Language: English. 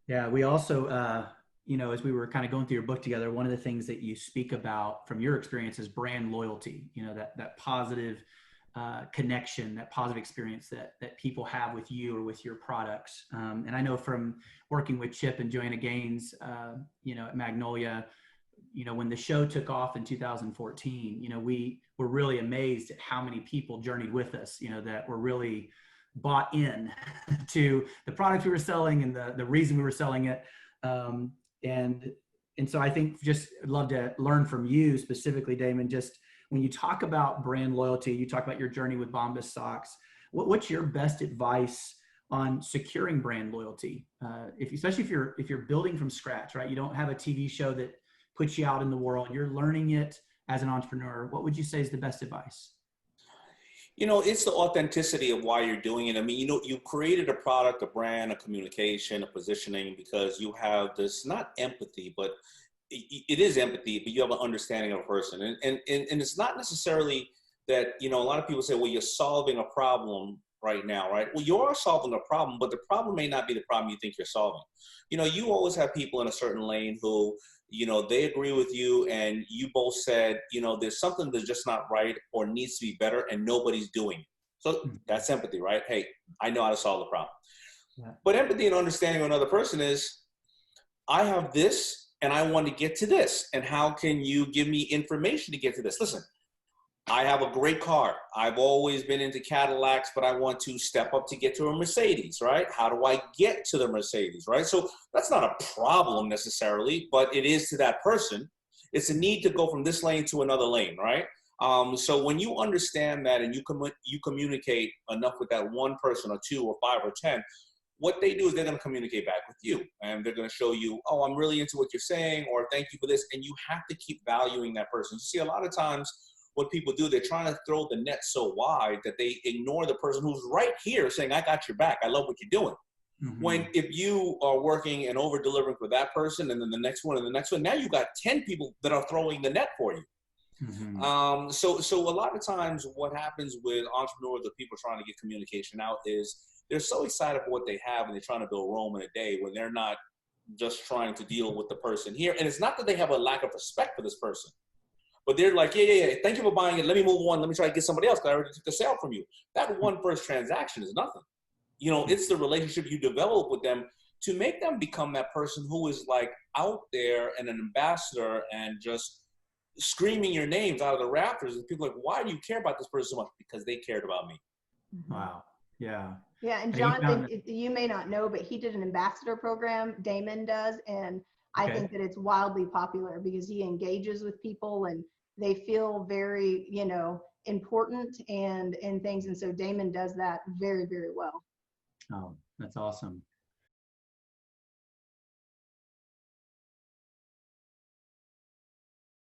Yeah, we also, as we were kind of going through your book together, one of the things that you speak about from your experience is brand loyalty. That positive connection, that positive experience that people have with you or with your products. And I know from working with Chip and Joanna Gaines, at Magnolia, when the show took off in 2014, we were really amazed at how many people journeyed with us, that were really bought in to the products we were selling and the reason we were selling it. Um, and, and so I think just I'd love to learn from you specifically, Daymond, just when you talk about brand loyalty, you talk about your journey with Bombas socks. What's your best advice on securing brand loyalty? Especially if you're building from scratch, right? You don't have a TV show that puts you out in the world. You're learning it as an entrepreneur. What would you say is the best advice? It's the authenticity of why you're doing it. I mean, you created a product, a brand, a communication, a positioning because you have this, not empathy, but it is empathy, but you have an understanding of a person. And it's not necessarily that, a lot of people say, well, you're solving a problem right now, right? Well, you are solving a problem, but the problem may not be the problem you think you're solving. You always have people in a certain lane who, they agree with you and you both said, there's something that's just not right or needs to be better and nobody's doing it. So that's empathy, right? Hey, I know how to solve the problem. Yeah. But empathy and understanding of another person is, I have this and I want to get to this. And how can you give me information to get to this? Listen, I have a great car. I've always been into Cadillacs, but I want to step up to get to a Mercedes, right? How do I get to the Mercedes, right? So that's not a problem necessarily, but it is to that person. It's a need to go from this lane to another lane, right? So when you understand that and you communicate enough with that one person or two or five or 10, what they do is they're going to communicate back with you and they're going to show you, oh, I'm really into what you're saying, or thank you for this. And you have to keep valuing that person. You see, a lot of times, what people do, they're trying to throw the net so wide that they ignore the person who's right here saying, I got your back. I love what you're doing. Mm-hmm. When if you are working and over delivering for that person and then the next one and the next one, now you've got 10 people that are throwing the net for you. Mm-hmm. So a lot of times what happens with entrepreneurs or people trying to get communication out is they're so excited for what they have and they're trying to build Rome in a day when they're not just trying to deal with the person here. And it's not that they have a lack of respect for this person. But they're like, yeah, thank you for buying it. Let me move on. Let me try to get somebody else because I already took the sale from you. That one first transaction is nothing. It's the relationship you develop with them to make them become that person who is like out there and an ambassador and just screaming your names out of the rafters. And people are like, why do you care about this person so much? Because they cared about me. Wow. Yeah. Yeah. And John, you may not know, but he did an ambassador program. Daymond does. And I think that it's wildly popular because he engages with people and they feel very, important and things. And so Daymond does that very, very well. Oh, that's awesome.